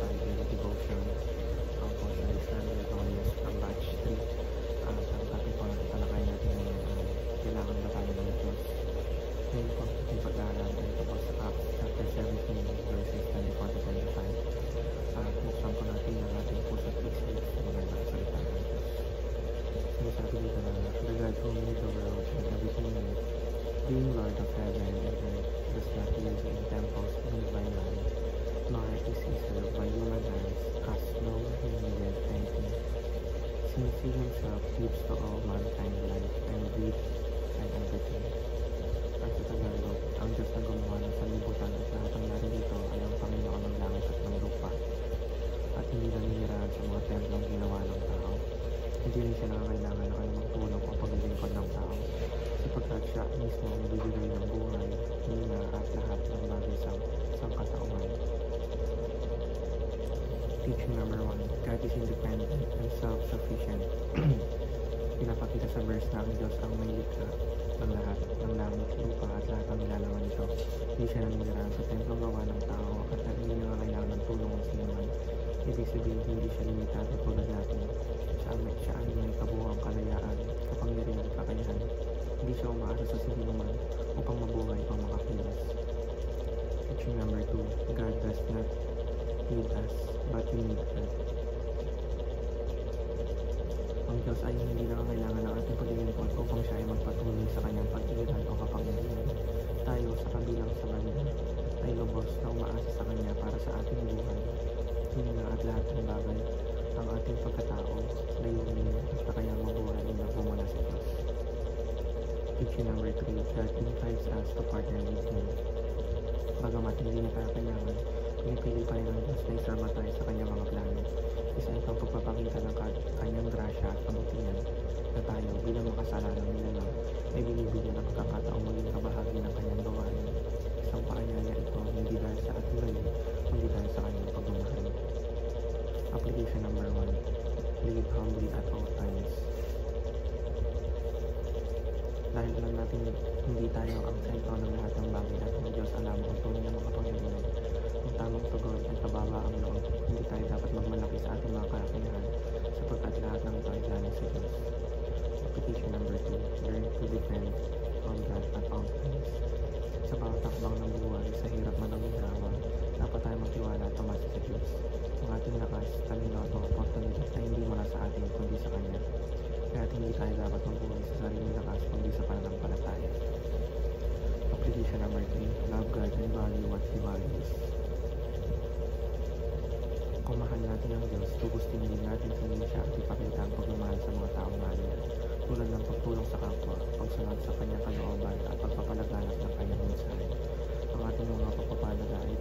tayo daily devotion. Ako po si Alexander Gomez ng batch 3. At ang topic po na tatalakayin natin ngayon ay kailangan ba tayo ng Diyos? Ngayon po ating pag-aaral ay ito po sa Acts chapter 17 verses 24 to 25. At buksan po natin ang ating puso't isip sa magandang salita ng Diyos. Sinasabi dito na the God who made the world and everything in it, being Lord of heaven and earth, does not live in temples made by man, nor is he served by human hands, as though he needed anything, since he himself gives to all mankind life and breath and everything. At sa Tagalog, ang Diyos na gumawa ng sanlibutan at lahat ng narito ay ang Panginoon ng langit at ng lupa, at hindi naninirahan sa mga templong ginawa ng tao. Hindi rin siya nangangailangan ng anumang tulong o paglilingkod ng tao, sapagkat siya mismo ang bibigay ng buhay, hina at lahat ng bagay sa sangkatauhan. Teaching number 1, God is independent and self-sufficient. Pinapakita sa verse na ang Diyos ang may likha ng lahat ng langit, lupa at lahat ng nilalaman nito. Hindi siya naninirahan sa templong gawa ng tao at hindi niya kailangan ng tulong ng sinuman. Ibig sabihin, hindi siya limitado tulad natin. Siya ay may kabuuang kalayaan, kapangyarihan at kakayahan. Hindi siya umaasa sa sinuman upang mabuhay o makakilos. Teaching number 2, God does not need us, but we need God. Ang Diyos ay hindi nangangailangan ng ating paglilingkod upang siya ay magpatuloy sa kanyang pag-iiral o kapangyarihan. Tayo sa kabilang sa banda ay lubos na umaasa sa kanya para sa ating buhay. Hina at lahat ng bagay, ang ating pagkatao, layunin at kanyang mabuhay ay nagmumula sa Diyos. Teaching number 3, God invites us to partner with Him. Bagamat hindi niya kailangan, pinipili pa rin ang Diyos na isama tayo sa kanyang mga plano. Isa itong pagpapakita ng kanyang grasya at kabutihan na tayo bilang makasalanang nilalang ay binibigyan ng pagkakataong maging kabahagi ng kanyang gawain. Isang paanyaya ito hindi dahil sa ating galing, kundi dahil sa kanyang pagmamahal. Application number 1, live humbly at all times. Dahil alam natin hindi tayo ang sentro ng lahat ng bagay at ang Diyos ang lamang ang tunay na makapangyarihan. Ang tamang tugon ay kababa ang loob. Hindi tayo dapat magmalaki sa ating mga kakayahan sapagkat lahat ng ito ay galing sa Diyos. Application number 2, learn to depend on God at all times. Sa bawat takbang ng buhay, sa hirap man ang ginawa, dapat tayo magtiwala at tumasa sa Diyos. Ang ating lakas, talino at oportunidad ay hindi mula sa atin kundi sa Kanya. Kaya hindi tayo dapat magbuhay sa sariling lakas kundi sa pananampalataya. Application number 3, love God and value what He values. Kung mahal natin ang Diyos, gugustin din natin sundin siya at ipakita ang pagmamahal sa mga taong mahal niya, tulad ng pagtulong sa kapwa, pagsunod sa kanyang kalooban at pagpapalaganap ng kanyang mensahe. Ang ating mga pagpapalaga ay